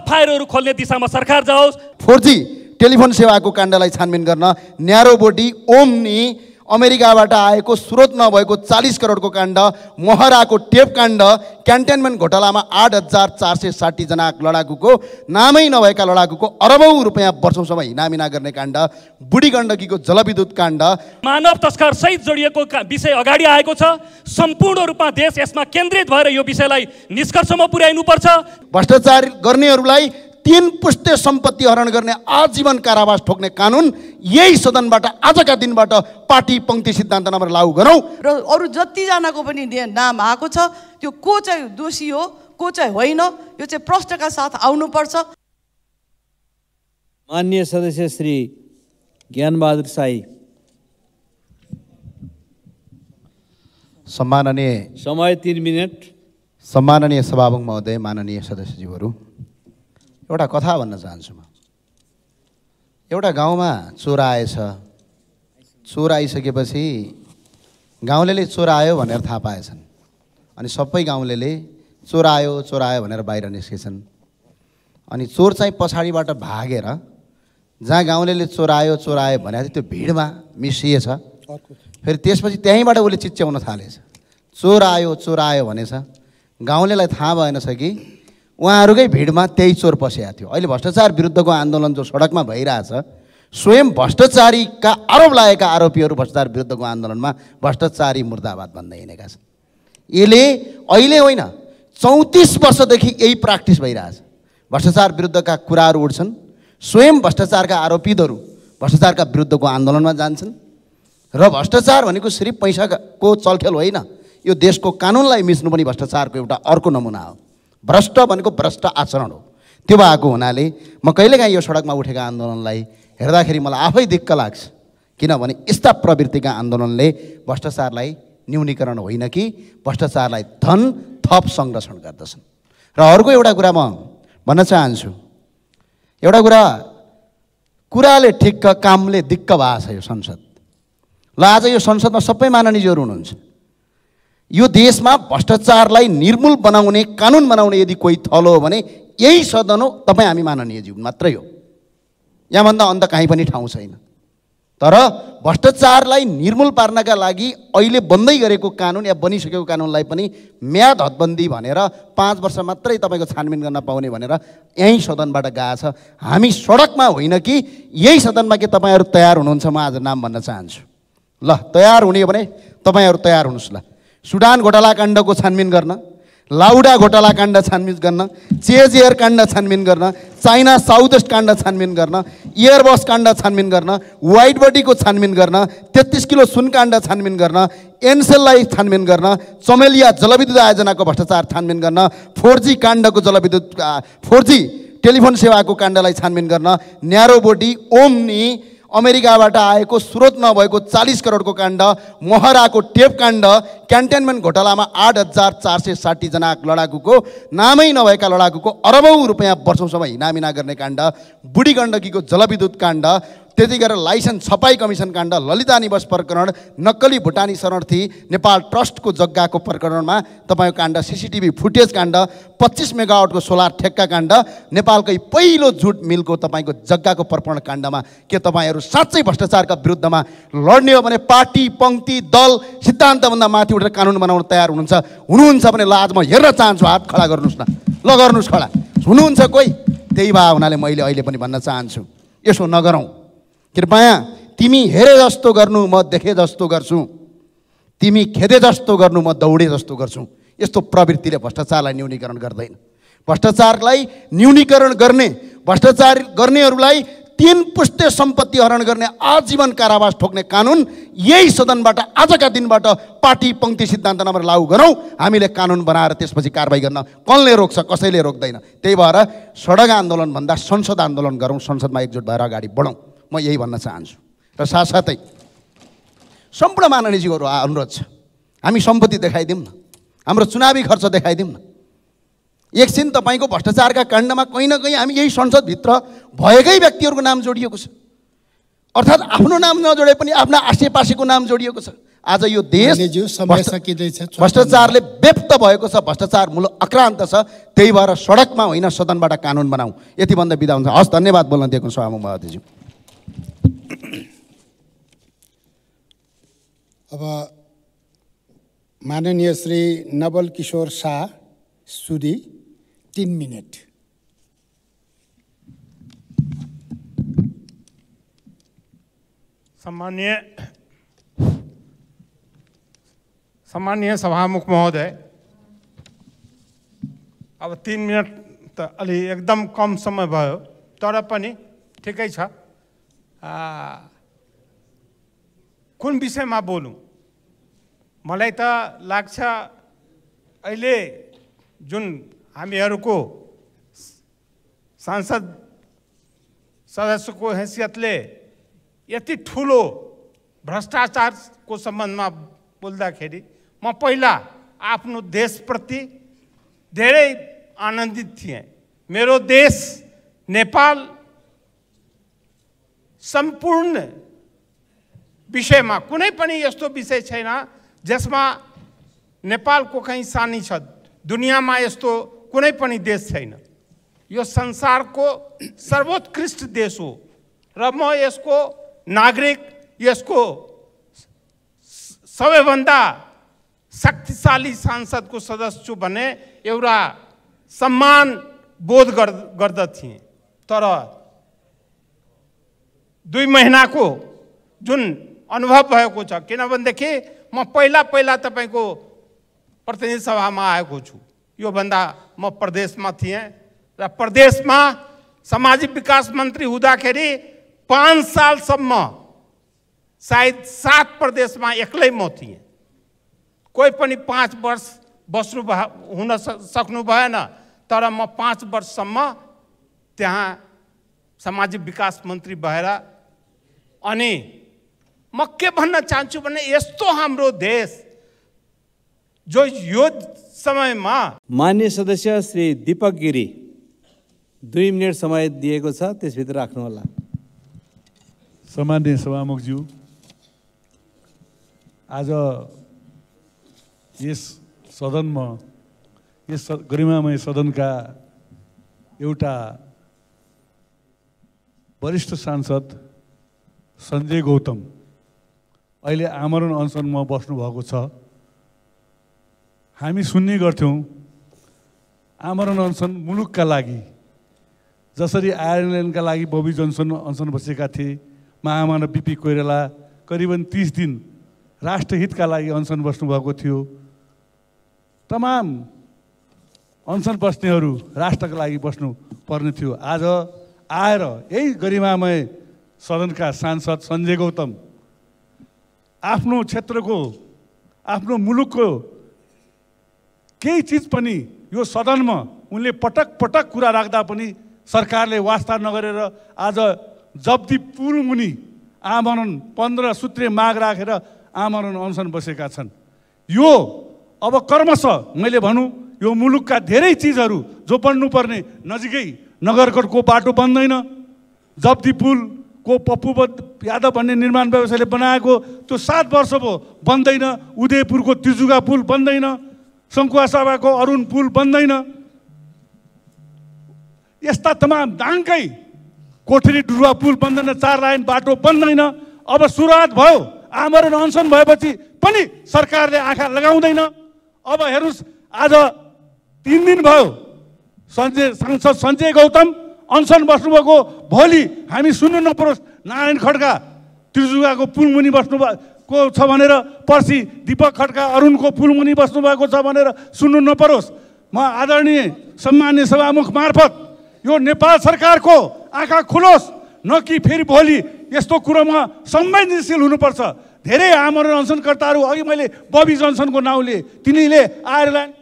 फाइलहरू खोल्ने दिशामा सरकार जाओस्। 4G टेलिफोन सेवाको काण्डलाई छानबिन गर्न न्यारो बोडी ओम्नी अमेरिकाबाट आएको स्रोत नभएको 40 करोडको काण्ड, मोहराको टेप काण्ड, क्यान्टनमेन्ट घोटालामा 8,460 जना लडाकुको नामै नभएका लडाकुको अरबौं रुपैयाँ वर्षौंसम्म हिनामिना गर्ने काण्ड, बुढी गण्डकीको जलविद्युत काण्ड, मानव तस्कर सहित जोडिएको विषय अगाडि आएको छ। सम्पूर्ण रूपमा देश यसमा केन्द्रित भएर यो विषयलाई निष्कर्षमा पुर्याइनुपर्छ। भ्रष्टाचार गर्नेहरूलाई 3 पुस्ते सम्पत्ति हरण गर्ने आजीवन कारावास ठोक्ने कानुन यही सदनबाट आजका दिनबाट पार्टी पंक्ति सिद्धान्त नम्बर लागू गरौँ। र अरू जतिजनाको पनि नाम आएको छ त्यो को चाहिँ दोषी हो को चाहिँ होइन यो चाहिँ प्रश्नका साथ आउनुपर्छ। माननीय सदस्य श्री ज्ञानबहादुर शाही। सम्माननीय समय 3 मिनट। सम्माननीय सभामुख महोदय, माननीय सदस्यज्यूहरू, एउटा कथा भन्न चाहन्छु म। एउटा गाउँमा चोर आएछ। चोर आइसकेपछि गाउँलेले चोर आयो भनेर थाहा पाएछन् अनि सबै गाउँलेले चोर आयो भनेर बाहिर निस्केछन्। अनि चोर चाहिँ पछाडिबाट भागेर जहाँ गाउँलेले चोर आयो भने त्यो भिडमा मिसिएछ। फेरि त्यसपछि त्यहीँबाट उसले चिच्याउन थालेछ, चोर आयो भनेछ। गाउँलेलाई थाहा भएनछ कि उहाँहरूकै भिडमा त्यही चोर पसेको थियो। अहिले भ्रष्टाचार विरुद्धको आन्दोलन जो सडकमा भइरहेछ, स्वयं भ्रष्टाचारीका आरोप लागेका आरोपीहरू भ्रष्टाचार विरुद्धको आन्दोलनमा भ्रष्टाचारी मुर्दाबाद भन्दै हिँडेका छन्। यसले अहिले होइन 34 वर्षदेखि यही प्र्याक्टिस भइरहेछ। भ्रष्टाचार विरुद्धका कुराहरू उठ्छन्, स्वयं भ्रष्टाचारका आरोपीहरू भ्रष्टाचारका विरुद्धको आन्दोलनमा जान्छन्। र भ्रष्टाचार भनेको सिर्फ पैसाको चलखेल होइन, यो देशको कानुनलाई मिच्नु पनि भ्रष्टाचारको एउटा अर्को नमुना हो। भ्रष्ट भनेको भ्रष्ट आचरण हो। त्यो भएको हुनाले म कहिलेकाहीँ यो सडकमा उठेका आन्दोलनलाई हेर्दाखेरि मलाई आफै दिक्क लाग्छ, किनभने यस्ता प्रवृत्तिका आन्दोलनले भ्रष्टाचारलाई न्यूनीकरण होइन कि भ्रष्टाचारलाई धन थप संरक्षण गर्दछन्। र अर्को एउटा कुरा म भन्न चाहन्छु, एउटा कुराले ठिक्क कामले दिक्क भएको छ यो संसद। ल आज यो संसदमा सबै माननीयहरू हुनुहुन्छ। यो देशमा भ्रष्टाचारलाई निर्मूल बनाउने कानुन बनाउने यदि कोही थलो हो भने यही सदन हो, तपाईँ हामी माननीयज्यू मात्रै हो। यहाँभन्दा अन्त कहीँ पनि ठाउँ छैन। तर भ्रष्टाचारलाई निर्मूल पार्नका लागि अहिले बन्दै गरेको कानुन या बनिसकेको कानुनलाई पनि म्याद हदबन्दी भनेर 5 वर्ष मात्रै तपाईँको छानबिन गर्न पाउने भनेर यही सदनबाट गएको छ। हामी सडकमा होइन कि यही सदनमा के तपाईँहरू तयार हुनुहुन्छ? म आज नाम भन्न चाहन्छु। ल तयार हुने हो भने तपाईँहरू तयार हुनुहोस्। ल सुडान घोटाला काण्डको छानबिन गर्न, लाउडा घोटाला काण्ड छानबिन गर्न, चेज एयर काण्ड छानबिन गर्न, चाइना साउथ वेस्ट काण्ड छानबिन गर्न, एयरबस काण्ड छानबिन गर्न, वाइट बडीको छानबिन गर्न, 33 किलो सुन काण्ड छानबिन गर्न, एनसेललाई छानबिन गर्न, चमेलिया जलविद्युत आयोजनाको भ्रष्टाचार छानबिन गर्न, 4G काण्डको 4G टेलिफोन सेवाको काण्डलाई छानबिन गर्न, न्यारो बोडी ओम्नी अमेरिकाबाट आएको स्रोत नभएको 40 करोडको काण्ड, मोहराको टेप काण्ड, क्यान्टनमेन्ट घोटालामा 8,460 जना लडाकुको नामै नभएका लडाकुको अरबौं रुपैयाँ वर्षौंसम्म हिनामिना गर्ने काण्ड, बुढी गण्डकीको जलविद्युत काण्ड, त्यति गरेर लाइसेन्स छपाई कमिसन काण्ड, ललिता निवास प्रकरण, नक्कली भुटानी शरणार्थी नेपाल ट्रस्टको जग्गाको प्रकरणमा तपाईँको काण्ड, सीसीटीभी फुटेज काण्ड, 25 मेगावाटको सोलर ठेक्का काण्ड, नेपालकै पहिलो जुट मिलको तपाईँको जग्गाको प्रकरण काण्डमा के तपाईँहरू साँच्चै भ्रष्टाचारका विरुद्धमा लड्ने हो भने पार्टी पंक्ति दल सिद्धान्तभन्दा माथि उठेर कानुन बनाउन तयार हुनुहुन्छ भने ल आज म हेर्न चाहन्छु, हात खडा गर्नुहोस् न। ल गर्नुहोस् खडा, हुनुहुन्छ कोही? त्यही भए हुनाले मैले अहिले पनि भन्न चाहन्छु, यसो नगरौँ। कृपया तिमी हेरे जस्तो गर्नु म देखे जस्तो गर्छु, तिमी खेदे जस्तो गर्नु म दौडे जस्तो गर्छु। यस्तो प्रवृत्तिले भ्रष्टाचारलाई न्यूनीकरण गर्दैन। भ्रष्टाचारलाई न्यूनीकरण गर्ने, भ्रष्टाचार गर्नेहरूलाई 3 पुस्ते सम्पत्ति हरण गर्ने आजीवन कारावास ठोक्ने कानुन यही सदनबाट आजका दिनबाट पार्टी पंक्ति सिद्धान्त नम्बर लागू गरौँ। हामीले कानुन बनाएर त्यसपछि कारबाही गर्न कसले रोक्छ? कसैले रोक्दैन। त्यही भएर सडक आन्दोलन भन्दा संसद आन्दोलन गरौँ, संसदमा एकजुट भएर अगाडि बढौँ, म यही भन्न चाहन्छु। र साथसाथै सम्पूर्ण माननीयज्यूहरू अनुरोध छ, हामी सम्पत्ति देखाइदिउँ न, हाम्रो चुनावी खर्च देखाइदिउँ न। एकछिन तपाईँको भ्रष्टाचारका काण्डमा कहीँ न कहीँ हामी यही संसदभित्र भएकै व्यक्तिहरूको नाम जोडिएको छ। अर्थात् आफ्नो नाम नजोडे पनि आफ्ना आसेपासेको नाम जोडिएको छ, आज यो देश मान्यज्यू, समय सकिँदैछ। भ्रष्टाचारले व्यक्त भएको छ, भ्रष्टाचार मूल आक्रान्त छ। त्यही भएर सडकमा होइन सदनबाट कानुन बनाऊ। यति भन्दा बिदा हुन्छ। हस्, धन्यवाद बोल्न दिएको सभामुख महोदयज्यू। अब माननीय श्री नवल किशोर शाह सुदी 3 मिनट। सम्मानीय सभामुख महोदय, अब 3 मिनट त अलि एकदम कम समय भयो, तर पनि ठिकै छ। कुन विषयमा बोलौँ? मलाई त लाग्छ अहिले जुन हामीहरूको सांसद सदस्यको हैसियतले यति ठुलो भ्रष्टाचारको सम्बन्धमा बोल्दाखेरि म पहिला आफ्नो देशप्रति धेरै आनन्दित थिएँ। मेरो देश नेपाल सम्पूर्ण विषयमा कुनै पनि यस्तो विषय छैन जसमा नेपालको कहीँ सानी छ। दुनियाँमा यस्तो कुनै पनि देश छैन। यो संसारको सर्वोत्कृष्ट देश हो र म यसको नागरिक, यसको सबैभन्दा शक्तिशाली सांसदको सदस्य छु भने एउटा सम्मान बोध गर्दथे। तर 2 महिनाको जुन अनुभव भएको छ, किनभनेदेखि म पहिला तपाईको प्रतिनिधि सभामा आएको छु। यो भन्दा म प्रदेशमा थिएँ र प्रदेशमा सामाजिक विकास मन्त्री हुँदाखेरि 5 सालसम्म सायद 7 प्रदेशमा एक्लै म थिएँ। कोही पनि 5 वर्ष हुन सक्नु भएन, तर म 5 वर्षसम्म त्यहाँ सामाजिक विकास मन्त्री भएर। अनि म के भन्न चाहन्छु भने यस्तो हाम्रो देश जो यो समयमा। मान्य सदस्य श्री दीपक गिरी 2 मिनट समय दिएको छ, त्यसभित्र राख्नु होला। सम्माननीय सभामुखज्यू, आज यस सदनमा, यस गरिमामय सदनका एउटा वरिष्ठ सांसद सञ्जय गौतम अहिले आमरण अनसनमा बस्नुभएको छ। हामी सुन्ने गर्थ्यौँ आमरण अनसन मुलुकका लागि, जसरी आयरल्यान्डका लागि बबी जोन्सन अनसन बसेका थिए, महामानव बिपी कोइराला करिबन 30 दिन राष्ट्रहितका लागि अनसन बस्नुभएको थियो। तमाम अनसन बस्नेहरू राष्ट्रका लागि बस्नु पर्ने थियो। आज आएर यही गरिमामय सदनका सांसद सञ्जय गौतम आफ्नो क्षेत्रको, आफ्नो मुलुकको केही चिज पनि यो सदनमा उनले पटक पटक कुरा राख्दा पनि सरकारले वास्ता नगरेर आज जब्ती पुल मुनि आमरण 15 सूत्रीय माग राखेर आमरण अनसन बसेका छन्। यो अब कर्मशः मैले भनौँ, यो मुलुकका धेरै चिजहरू जो बन्नुपर्ने नजिकै नगरकोटको बाटो बन्दैन, जब्ती पुल को पप्पू यादव भन्ने निर्माण व्यवसायले बनाएको त्यो 7 वर्ष भयो बन्दैन। उदयपुरको तिजुगा पुल बन्दैन, सङ्खुवासभाको अरुण पुल बन्दैन। यस्ता तमाम दाङकै कोठरी डुरुवा पुल बन्दैन, 4 लाइन बाटो बन्दैन। अब सुरुवात भयो, आमरण अनसन भएपछि पनि सरकारले आँखा लगाउँदैन। अब हेर्नुहोस्, आज 3 दिन भयो सांसद सञ्जय गौतम अनसन बस्नुभएको। भोलि हामी सुन्नु नपरोस् नारायण खड्का त्रिजुगाको पुलमुनि बस्नुभएको छ भनेर, पर्सि दीपक खड्का अरुणको पुलमुनि बस्नुभएको छ भनेर सुन्नु नपरोस्। म आदरणीय सम्मान्य सभामुख मार्फत यो नेपाल सरकारको आँखा खुलोस्, न कि फेरि भोलि यस्तो कुरोमा संवेदनशील हुनुपर्छ। धेरै आमरण अनसनकर्ताहरू, अघि मैले बबी जोन्सनको नाउँ लिए, तिनीले आयरल्यान्ड।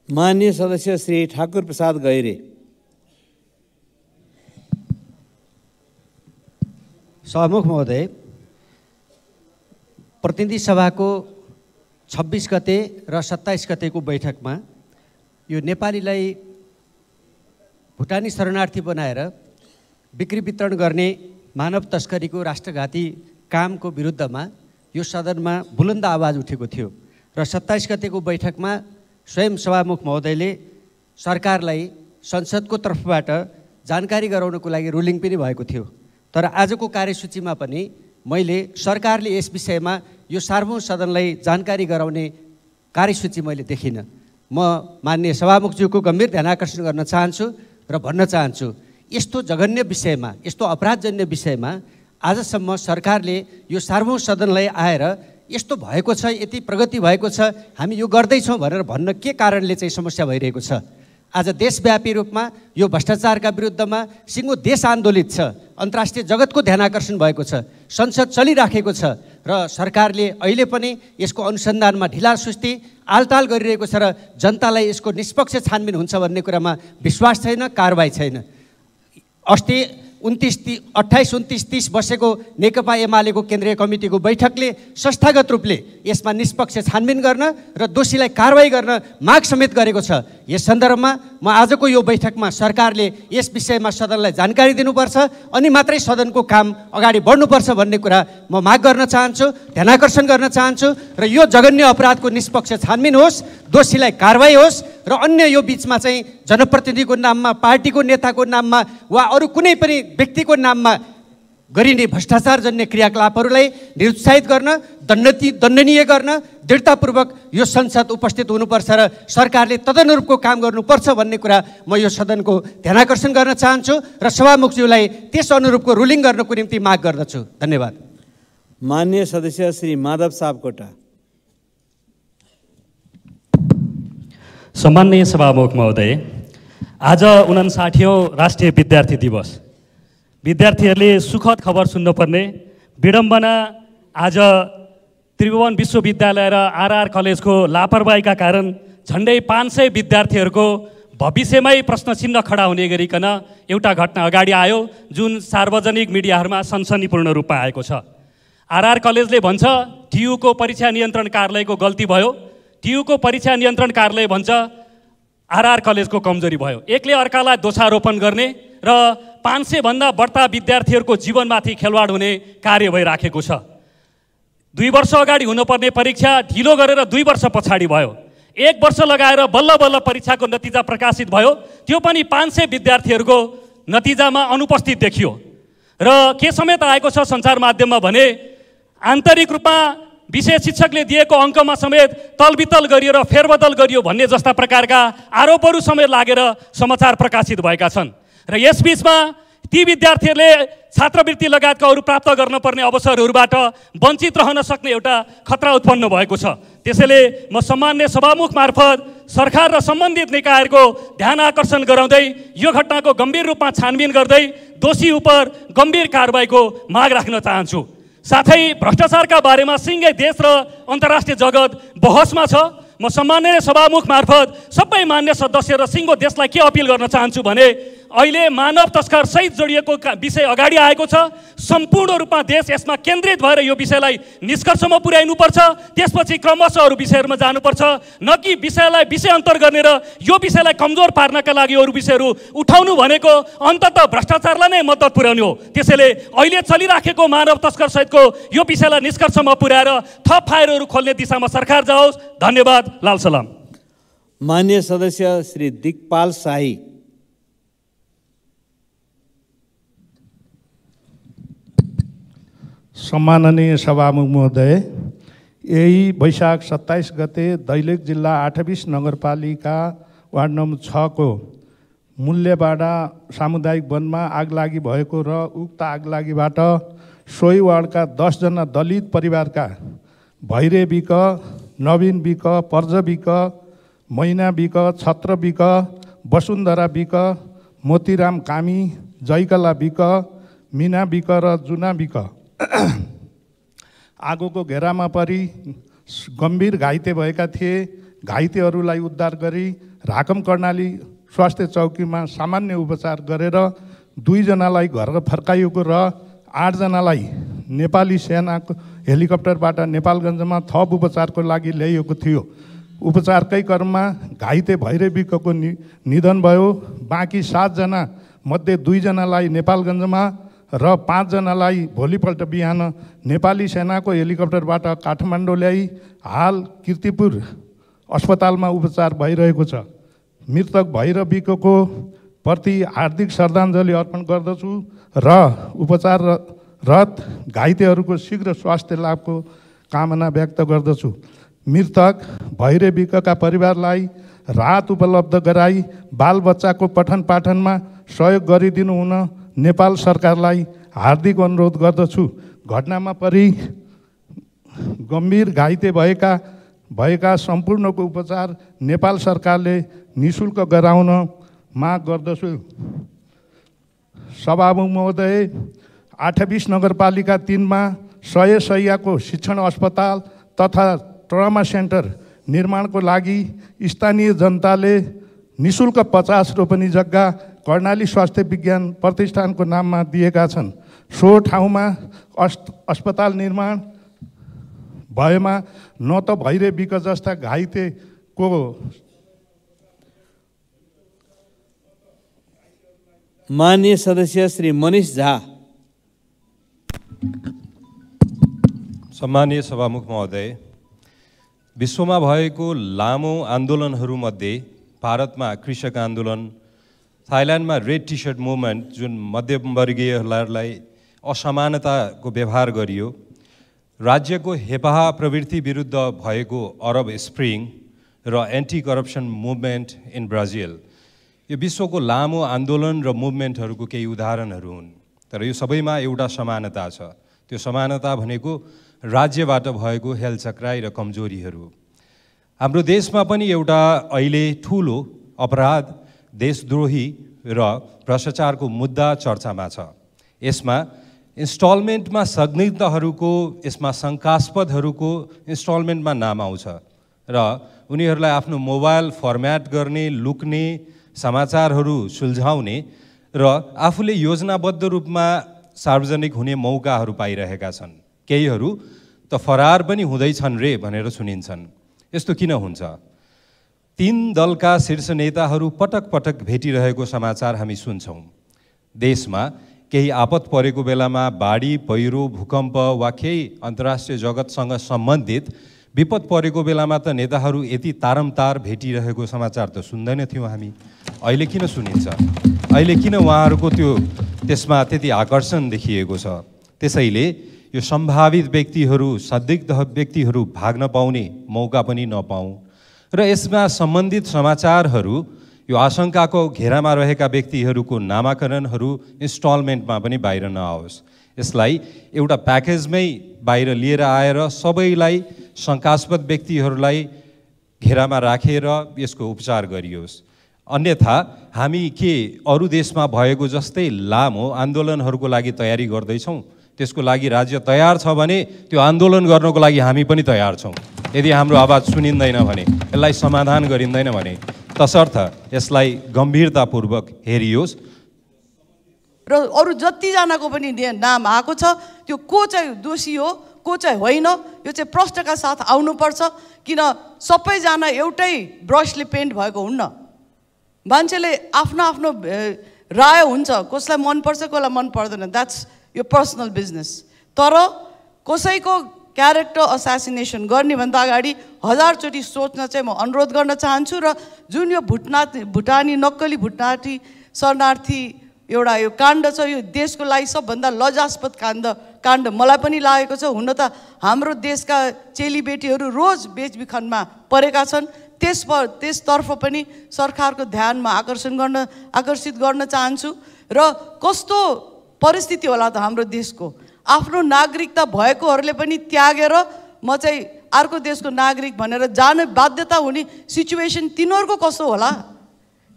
माननीय सदस्य श्री ठाकुर प्रसाद गैरे। सभामुख महोदय, प्रतिनिधि सभाको 26 गते र 27 गतेको बैठकमा यो नेपालीलाई भुटानी शरणार्थी बनाएर बिक्री वितरण गर्ने मानव तस्करीको राष्ट्रघाती कामको विरुद्धमा यो सदनमा बुलन्द आवाज उठेको थियो र 27 गतेको बैठकमा स्वयं सभामुख महोदयले सरकारलाई संसदको तर्फबाट जानकारी गराउनको लागि रुलिङ पनि भएको थियो। तर आजको कार्यसूचीमा पनि मैले सरकारले यस विषयमा यो सार्वभौम सदनलाई जानकारी गराउने कार्यसूची मैले देखिनँ। म माननीय सभामुखज्यूको गम्भीर ध्यानाकर्षण गर्न चाहन्छु र भन्न चाहन्छु, यस्तो जघन्य विषयमा, यस्तो अपराधजन्य विषयमा आजसम्म सरकारले यो सार्वभौम सदनलाई आएर यस्तो भएको छ, यति प्रगति भएको छ, हामी यो गर्दैछौँ भनेर भन्न के कारणले चाहिँ समस्या भइरहेको छ। आज देशव्यापी रूपमा यो भ्रष्टाचारका विरुद्धमा सिङ्गो देश आन्दोलित छ, अन्तर्राष्ट्रिय जगतको ध्यानाकर्षण भएको छ, संसद चलिराखेको छ र सरकारले अहिले पनि यसको अनुसन्धानमा ढिलासुस्ती आलताल गरिरहेको छ र जनतालाई यसको निष्पक्ष छानबिन हुन्छ भन्ने कुरामा विश्वास छैन, कारबाही छैन। अस्ति 28, 29, 30 बसेको नेकपा एमालेको केन्द्रीय कमिटीको बैठकले संस्थागत रूपले यसमा निष्पक्ष छानबिन गर्न र दोषीलाई कारबाही गर्न माग समेत गरेको छ। यस सन्दर्भमा म आजको यो बैठकमा सरकारले यस विषयमा सदनलाई जानकारी दिनुपर्छ अनि मात्रै सदनको काम अगाडि बढ्नुपर्छ भन्ने कुरा म माग गर्न चाहन्छु, ध्यानाकर्षण गर्न चाहन्छु र यो जघन्य अपराधको निष्पक्ष छानबिन होस्, दोषीलाई कारबाही होस् र अन्य यो बिचमा चाहिँ जनप्रतिनिधिको नाममा, पार्टीको नेताको नाममा वा अरू कुनै पनि व्यक्तिको नाममा गरिने भ्रष्टाचारजन्य क्रियाकलापहरूलाई निरुत्साहित गर्न, दण्डनीय गर्न दृढतापूर्वक यो संसद उपस्थित हुनुपर्छ र सरकारले तदनुरूपको काम गर्नुपर्छ भन्ने कुरा म यो सदनको ध्यानाकर्षण गर्न चाहन्छु र सभामुखज्यूलाई त्यस अनुरूपको रुलिङ गर्नको निम्ति माग गर्दछु। धन्यवाद। माननीय सदस्य श्री माधव सापकोटा। सम्माननीय सभामुख महोदय, आज 59औं राष्ट्रिय विद्यार्थी दिवस। विद्यार्थीहरूले सुखद खबर सुन्नुपर्ने विडम्बना, आज त्रिभुवन विश्वविद्यालय र आरआर कलेजको लापरवाहीका कारण झन्डै 500 विद्यार्थीहरूको भविष्यमै प्रश्न चिन्ह खडा हुने गरिकन एउटा घटना अगाडि आयो जुन सार्वजनिक मिडियाहरूमा सनसनीपूर्ण रूपमा आएको छ। आरआर कलेजले भन्छ टियुको परीक्षा नियन्त्रण कार्यालयको गल्ती भयो, टियुको परीक्षा नियन्त्रण कार्यालय भन्छ आरआर कलेजको कमजोरी भयो। एकले अर्कालाई दोषारोपण गर्ने र 500 भन्दा बढ्ता विद्यार्थीहरूको जीवनमाथि खेलवाड हुने कार्य भइराखेको छ। 2 वर्ष अगाडि हुनुपर्ने परीक्षा ढिलो गरेर 2 वर्ष पछाडि भयो। 1 वर्ष लगाएर बल्ल बल्ल परीक्षाको नतिजा प्रकाशित भयो, त्यो पनि 500 विद्यार्थीहरूको नतिजामा अनुपस्थित देखियो। र के समेत आएको छ सञ्चार माध्यममा भने आन्तरिक रूपमा विषय शिक्षकले दिएको अङ्कमा समेत तलबितल गरियो र फेरबदल गरियो भन्ने जस्ता प्रकारका आरोपहरू समेत लागेर समाचार प्रकाशित भएका छन्। र यसबीचमा ती विद्यार्थीहरूले छात्रवृत्ति लगायतका अरू प्राप्त गर्नुपर्ने अवसरहरूबाट वञ्चित रहन सक्ने एउटा खतरा उत्पन्न भएको छ। त्यसैले म सम्मान्य सभामुख मार्फत सरकार र सम्बन्धित निकायहरूको ध्यान आकर्षण गराउँदै यो घटनाको गम्भीर रूपमा छानबिन गर्दै दोषी उप गम्भीर कारबाहीको माग राख्न चाहन्छु। साथै भ्रष्टाचारका बारेमा सिङ्गै देश र अन्तर्राष्ट्रिय जगत बहसमा छ। म सम्माननीय सभामुख मार्फत सबै मान्य सदस्य र सिङ्गो देशलाई के अपिल गर्न चाहन्छु भने अहिले मानव तस्कर सहित जोडिएको विषय अगाडि आएको छ। सम्पूर्ण रूपमा देश यसमा केन्द्रित भएर यो विषयलाई निष्कर्षमा पुर्याइनुपर्छ, त्यसपछि क्रमशः अरू विषयहरूमा जानुपर्छ, न कि विषयलाई विषयान्तर गर्ने र यो विषयलाई कमजोर पार्नका लागि अरू विषयहरू उठाउनु भनेको अन्ततः भ्रष्टाचारलाई नै मद्दत पुर्याउने हो। त्यसैले अहिले चलिराखेको मानव तस्कर सहितको यो विषयलाई निष्कर्षमा पुर्याएर थप फाइलहरू खोल्ने दिशामा सरकार जाओस्। धन्यवाद। लाल सलाम। माननीय सदस्य श्री दिगपाल शाही। सम्माननीय सभामुख महोदय, यही वैशाख 27 गते दैलेख जिल्ला 28 नगरपालिका वार्ड नम्बर 6 को मूल्यबाडा सामुदायिक वनमा आगलागी भएको र उक्त आगलागीबाट सोही वार्डका 10 जना दलित परिवारका भैरे बिक, नवीन बिक, पर्ज बिक, मैना बिक, छत्र बिक, वसुन्धरा बिक, मोतीराम कामी, जयकला बिक, मिना बिक र जुना बिक आगोको घेरामा परि गम्भीर घाइते भएका थिए। घाइतेहरूलाई उद्धार गरी राकम कर्णाली स्वास्थ्य चौकीमा सामान्य उपचार गरेर 2 जनालाई घर फर्काइएको र 8 जनालाई नेपाली सेनाको हेलिकप्टरबाट नेपालगञ्जमा थप उपचारको लागि ल्याइएको थियो। उपचारकै क्रममा घाइते भैरे बिकको निधन भयो। बाँकी 7 जना मध्ये 2 जनालाई नेपालगञ्जमा र 5 जनालाई भोलिपल्ट बिहान नेपाली सेनाको हेलिकप्टरबाट काठमाडौँ ल्याई हाल कीर्तिपुर अस्पतालमा उपचार भइरहेको छ। मृतक भैरव विकको प्रति हार्दिक श्रद्धाञ्जली अर्पण गर्दछु र उपचाररत घाइतेहरूको शीघ्र स्वास्थ्य लाभको कामना व्यक्त गर्दछु। मृतक भैरव विकका परिवारलाई राहत उपलब्ध गराई बालबच्चाको पठन पाठनमा सहयोग गरिदिनु हुन नेपाल सरकारलाई हार्दिक अनुरोध गर्दछु। घटनामा परि गम्भीर घाइते भएका सम्पूर्णको उपचार नेपाल सरकारले निःशुल्क गराउन माग गर्दछु। सभामुख महोदय, 28 नगरपालिका 3 मा 100 शय्याको शिक्षण अस्पताल तथा ट्रमा सेन्टर निर्माणको लागि स्थानीय जनताले निःशुल्क 50 रोपनी जग्गा कर्णाली स्वास्थ्य विज्ञान प्रतिष्ठानको नाममा दिएका छन्। सो ठाउँमा अस्पताल निर्माण भएमा न त भैरव विक जस्ता घाइतेको माननीय सदस्य श्री मनीष झा। सम्मानीय सभामुख महोदय, विश्वमा भएको लामो आन्दोलनहरूमध्ये भारतमा कृषक आन्दोलन, थाइल्यान्डमा रेड टी सर्ट मुभमेन्ट जुन मध्यमवर्गीयहरूलाई असमानताको व्यवहार गरियो, राज्यको हेपाहा प्रवृत्ति विरुद्ध भएको अरब स्प्रिङ र anti corruption movement in Brazil, यो विश्वको लामो आन्दोलन र मुभमेन्टहरूको केही उदाहरणहरू हुन्। तर यो सबैमा एउटा समानता छ। त्यो समानता भनेको राज्यबाट भएको हेलचक्राइ र कमजोरीहरू। हाम्रो देशमा पनि एउटा अहिले ठुलो अपराध, देशद्रोही र भ्रष्टाचारको मुद्दा चर्चामा छ। यसमा इन्स्टलमेन्टमा संदिग्धहरूको, यसमा शङ्कास्पदहरूको इन्स्टलमेन्टमा नाम आउँछ र उनीहरूलाई आफ्नो मोबाइल फर्म्याट गर्ने, लुक्ने, समाचारहरू सुल्झाउने र आफूले योजनाबद्ध रूपमा सार्वजनिक हुने मौकाहरू पाइरहेका छन्। केहीहरू त फरार पनि हुँदैछन् रे भनेर सुनिन्छन्। यस्तो किन हुन्छ? 3 दलका शीर्ष नेताहरू पटक पटक भेटिरहेको समाचार हामी सुन्छौँ। देशमा केही आपत परेको बेलामा बाढी, पहिरो, भूकम्प वा केही अन्तर्राष्ट्रिय जगतसँग सम्बन्धित विपद परेको बेलामा त नेताहरू यति तारमतार भेटिरहेको समाचार त सुन्दैन थियौँ हामी। अहिले किन सुनिन्छ? अहिले किन उहाँहरूको त्यसमा त्यति आकर्षण देखिएको छ? त्यसैले यो सम्भावित व्यक्तिहरू, संदिग्ध व्यक्तिहरू भाग्न पाउने मौका पनि नपाऊँ र यसमा सम्बन्धित समाचारहरू, यो आशंकाको घेरामा रहेका व्यक्तिहरूको नामाकरणहरू इन्स्टलमेन्टमा पनि बाहिर नआओस्। यसलाई एउटा प्याकेजमै बाहिर लिएर आएर सबैलाई, शङ्कास्पद व्यक्तिहरूलाई घेरामा राखेर यसको उपचार गरियोस्। अन्यथा हामी के अरू देशमा भएको जस्तै लामो आन्दोलनहरूको लागि तयारी गर्दैछौँ? त्यसको लागि राज्य तयार छ भने त्यो आन्दोलन गर्नको लागि हामी पनि तयार छौँ। यदि हाम्रो आवाज सुनिँदैन भने, यसलाई समाधान गरिँदैन भने, तसर्थ यसलाई गम्भीरतापूर्वक हेरियोस् र अरू जतिजनाको पनि नाम आएको छ, त्यो को चाहिँ दोषी हो, को चाहिँ होइन, यो चाहिँ प्रश्नका साथ आउनुपर्छ। किन सबैजना एउटै ब्रसले पेन्ट भएको हुन्न। मान्छेले आफ्नो आफ्नो राय हुन्छ, कसलाई मनपर्छ, कसलाई मन पर्दैन, द्याट्स यो पर्सनल बिजनेस। तर कसैको क्यारेक्टर असासिनेसन गर्ने भन्दा अगाडि 1000 चोटि सोच्न चाहिँ म अनुरोध गर्न चाहन्छु। र जुन यो भुटानी नक्कली भुटानी शरणार्थी एउटा यो काण्ड छ, यो देशको लागि सबभन्दा लजास्पद काण्ड मलाई पनि लागेको छ। हुन त हाम्रो देशका चेलीबेटीहरू रोज बेचबिखनमा परेका छन्। त्यसतर्फ पनि सरकारको ध्यानमा आकर्षित गर्न चाहन्छु। र कस्तो परिस्थिति होला त हाम्रो देशको, आफ्नो नागरिकता भएकोहरूले पनि त्यागेर म चाहिँ अर्को देशको नागरिक भनेर जाने बाध्यता हुने सिचुएसन तिनीहरूको कस्तो होला,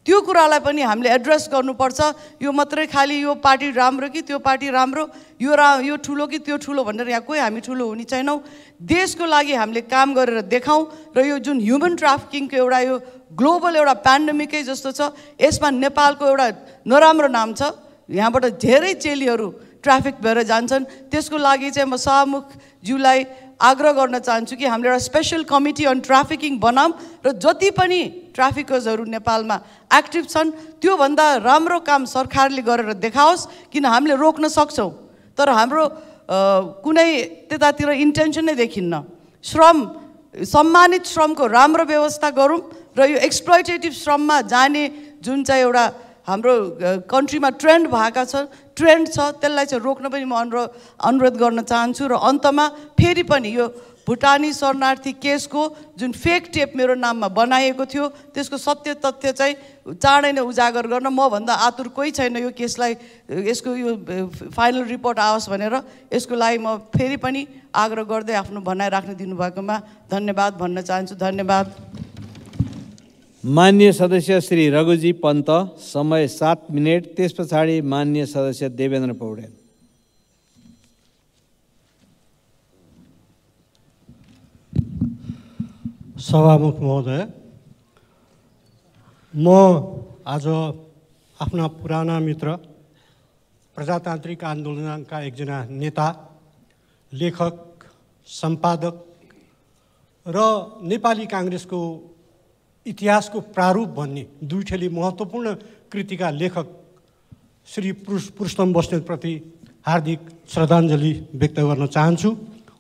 त्यो कुरालाई पनि हामीले एड्रेस गर्नुपर्छ। यो मात्रै खालि यो पार्टी राम्रो कि त्यो पार्टी राम्रो, यो ठुलो कि त्यो ठुलो भनेर यहाँ कोही हामी ठुलो हुने छैनौँ। देशको लागि हामीले काम गरेर देखाउँ। र यो जुन ह्युमन ट्राफिकिङको एउटा यो ग्लोबल एउटा पेन्डेमिकै जस्तो छ, यसमा नेपालको एउटा नराम्रो नाम छ। यहाँबाट धेरै चेलीहरू ट्राफिक भएर जान्छन्। त्यसको लागि चाहिँ म सभामुखज्यूलाई आग्रह गर्न चाहन्छु कि हामीले एउटा स्पेशल कमिटी अन ट्राफिकिङ बनाऊँ र जति पनि ट्राफिकर्सहरू नेपालमा एक्टिभ छन् त्योभन्दा राम्रो काम सरकारले गरेर देखाओस्, किन हामीले रोक्न सक्छौँ तर हाम्रो कुनै त्यतातिर इन्टेन्सन नै देखिन्न। सम्मानित श्रमको राम्रो व्यवस्था गरौँ र यो एक्सप्लोइटेटिभ श्रममा जाने जुन चाहिँ एउटा हाम्रो कन्ट्रीमा ट्रेन्ड छ त्यसलाई चाहिँ रोक्न पनि म अनुरोध गर्न चाहन्छु। र अन्तमा फेरि पनि यो भुटानी शरणार्थी केसको जुन फेक टेप मेरो नाममा बनाइएको थियो त्यसको सत्य तथ्य चाहिँ चाँडै नै उजागर गर्न म भन्दा आतुर कोही छैन यो केसलाई, यसको यो फाइनल रिपोर्ट आओस् भनेर। यसको लागि म फेरि पनि आग्रह गर्दै आफ्नो भनाइ राख्न दिनुभएकोमा धन्यवाद भन्न चाहन्छु। धन्यवाद। माननीय सदस्य श्री रघुजी पन्त, समय 7 मिनेट। त्यस पछाडि माननीय सदस्य देवेन्द्र पौडेल। सभामुख महोदय, म आज आफ्ना पुराना मित्र प्रजातान्त्रिक आन्दोलनका एकजना नेता, लेखक, सम्पादक र नेपाली काङ्ग्रेसको इतिहासको प्रारूप भन्ने दुईटै महत्त्वपूर्ण कृतिका लेखक श्री पुरुषोत्तम बस्नेतप्रति हार्दिक श्रद्धाञ्जली व्यक्त गर्न चाहन्छु।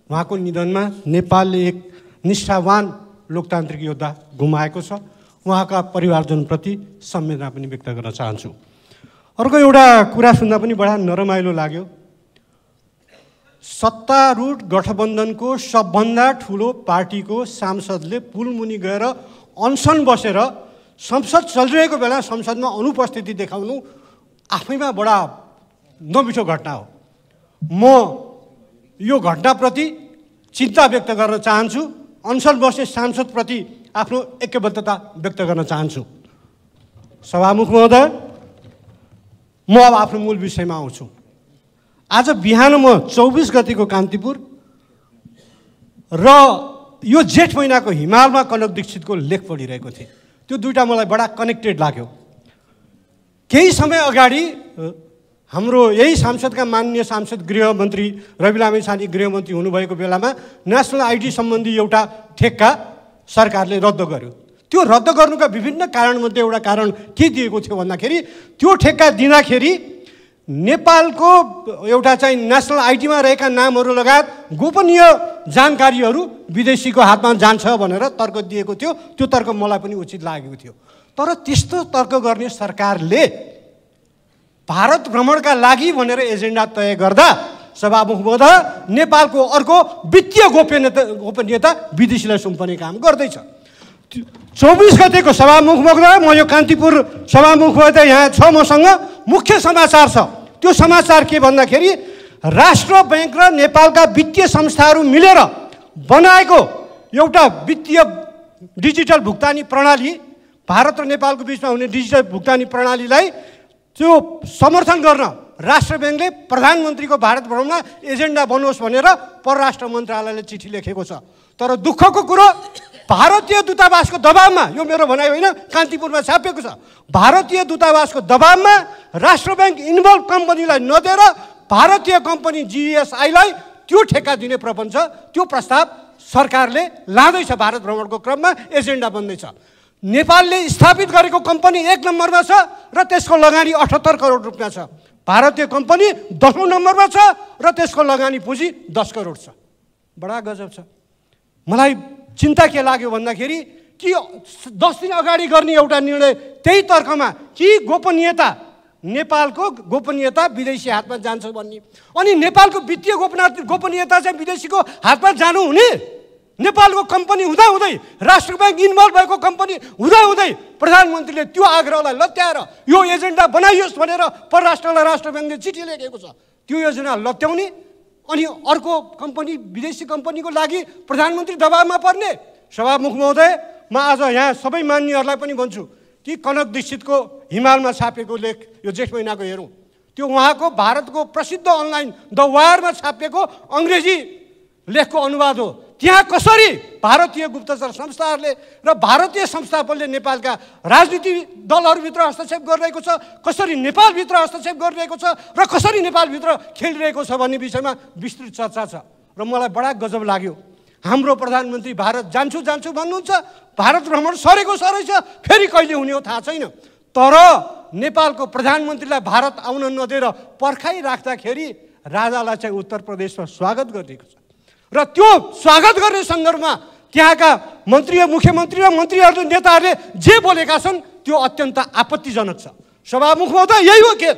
उहाँको निधनमा नेपालले एक निष्ठावान लोकतान्त्रिक योद्धा गुमाएको छ। उहाँका परिवारजनप्रति संवेदना पनि व्यक्त गर्न चाहन्छु। अर्को एउटा कुरा सुन्दा पनि बडा नरमाइलो लाग्यो। सत्तारूढ गठबन्धनको सबभन्दा ठुलो पार्टीको सांसदले पुलमुनि गएर अनसन बसेर संसद चलिरहेको बेला संसदमा अनुपस्थिति देखाउनु आफैमा बडा नमिठो घटना हो। म यो घटनाप्रति चिन्ता व्यक्त गर्न चाहन्छु। अनसन बस्ने सांसदप्रति आफ्नो ऐक्यबद्धता व्यक्त गर्न चाहन्छु। सभामुख महोदय, म अब आफ्नो मूल विषयमा आउँछु। आज बिहान म 24 गतिको कान्तिपुर र यो जेठ महिनाको हिमालमा कनक दीक्षितको लेख पढिरहेको थिएँ। त्यो दुईटा मलाई बडा कनेक्टेड लाग्यो। केही समय अगाडि हाम्रो यही सांसदका माननीय सांसद गृहमन्त्री रवि लामिछाने गृहमन्त्री हुनुभएको बेलामा नेसनल आइडी सम्बन्धी एउटा ठेक्का सरकारले रद्द गर्यो। त्यो रद्द गर्नुका विभिन्न कारणमध्ये एउटा कारण के दिएको थियो भन्दाखेरि त्यो ठेक्का दिँदाखेरि नेपालको एउटा चाहिँ नेसनल आइडीमा रहेका नामहरू लगायत गोपनीय जानकारीहरू विदेशीको हातमा जान्छ भनेर तर्क दिएको थियो। त्यो तर्क मलाई पनि उचित लागेको थियो। तर त्यस्तो तर्क गर्ने सरकारले भारत भ्रमणका लागि भनेर एजेन्डा तय गर्दा सभामुख महोदय नेपालको अर्को वित्तीय गोपनीयता विदेशीलाई सुम्पने काम गर्दैछ। 24 गतेको सभामुख महोदय, म यो कान्तिपुर सभामुख महोदय यहाँ छ, मसँग मुख्य समाचार छ। त्यो समाचार के भन्दाखेरि राष्ट्र बैंक र नेपालका वित्तीय संस्थाहरू मिलेर बनाएको एउटा वित्तीय डिजिटल भुक्तानी प्रणाली, भारत र नेपालको बिचमा हुने डिजिटल भुक्तानी प्रणालीलाई त्यो समर्थन गर्न राष्ट्र बैंकले प्रधानमन्त्रीको भारत भ्रमणमा एजेन्डा बनोस् भनेर परराष्ट्र मन्त्रालयले चिठी लेखेको छ। तर दुःखको कुरो भारतीय दूतावासको दबावमा, यो मेरो भनाइ होइन, कान्तिपुरमा छापिएको छ, भारतीय दूतावासको दबावमा राष्ट्र बैंक इन्भल्भ कम्पनीलाई नदिएर भारतीय कम्पनी जीएसआईलाई त्यो ठेक्का दिने प्रपञ्च, त्यो प्रस्ताव सरकारले लाँदैछ। भारत भ्रमणको क्रममा एजेन्डा बन्दैछ। नेपालले स्थापित गरेको कम्पनी 1 नम्बरमा छ र त्यसको लगानी 78 करोड रुपियाँ छ। भारतीय कम्पनी 10औं नम्बरमा छ र त्यसको लगानी पुँजी 10 करोड छ। बडा गजब छ। मलाई चिन्ता के लाग्यो भन्दाखेरि कि 10 दिन अगाडि गर्ने एउटा निर्णय त्यही तर्कमा कि गोपनीयता, नेपालको गोपनीयता विदेशी हातमा जान्छ भन्ने, अनि नेपालको वित्तीय गोपनीयता चाहिँ विदेशीको हातमा जानु हुने? नेपालको कम्पनी हुँदाहुँदै, राष्ट्र बैंक इन्भल्भ भएको कम्पनी हुँदाहुँदै प्रधानमन्त्रीले त्यो आग्रहलाई लत्याएर यो एजेन्डा बनाइयोस् भनेर परराष्ट्रलाई राष्ट्र बैंकले चिठी लेखेको छ। त्यो योजना लत्याउने अनि अर्को कम्पनी, विदेशी कम्पनीको लागि प्रधानमन्त्री दबावमा पर्ने? सभामुख महोदय, म आज यहाँ सबै मान्यहरूलाई पनि भन्छु कि कनक दीक्षितको हिमालमा छापेको लेख यो जेठ महिनाको हेरौँ। त्यो उहाँको भारतको प्रसिद्ध अनलाइन द वायरमा छापिएको अङ्ग्रेजी लेखको अनुवाद हो। त्यहाँ कसरी भारतीय गुप्तचर संस्थाहरूले र भारतीय संस्थापनले नेपालका राजनीतिक दलहरूभित्र हस्तक्षेप गरिरहेको छ, कसरी नेपालभित्र हस्तक्षेप गरिरहेको छ र कसरी नेपालभित्र खेलिरहेको छ भन्ने विषयमा विस्तृत चर्चा छ। र मलाई बडा गजब लाग्यो। हाम्रो प्रधानमन्त्री भारत जान्छु जान्छु भन्नुहुन्छ, भारत भ्रमण सरेको सरै छ, फेरि कहिले हुने हो थाहा छैन। तर नेपालको प्रधानमन्त्रीलाई भारत आउन नदिएर पर्खाइराख्दाखेरि राजालाई चाहिँ उत्तर प्रदेशमा स्वागत गरिएको छ र त्यो स्वागत गर्ने सन्दर्भमा त्यहाँका मन्त्री, मुख्यमन्त्री र मन्त्रीहरूले, नेताहरूले जे बोलेका छन् त्यो अत्यन्त आपत्तिजनक छ। सभामुख महोदय, यही हो के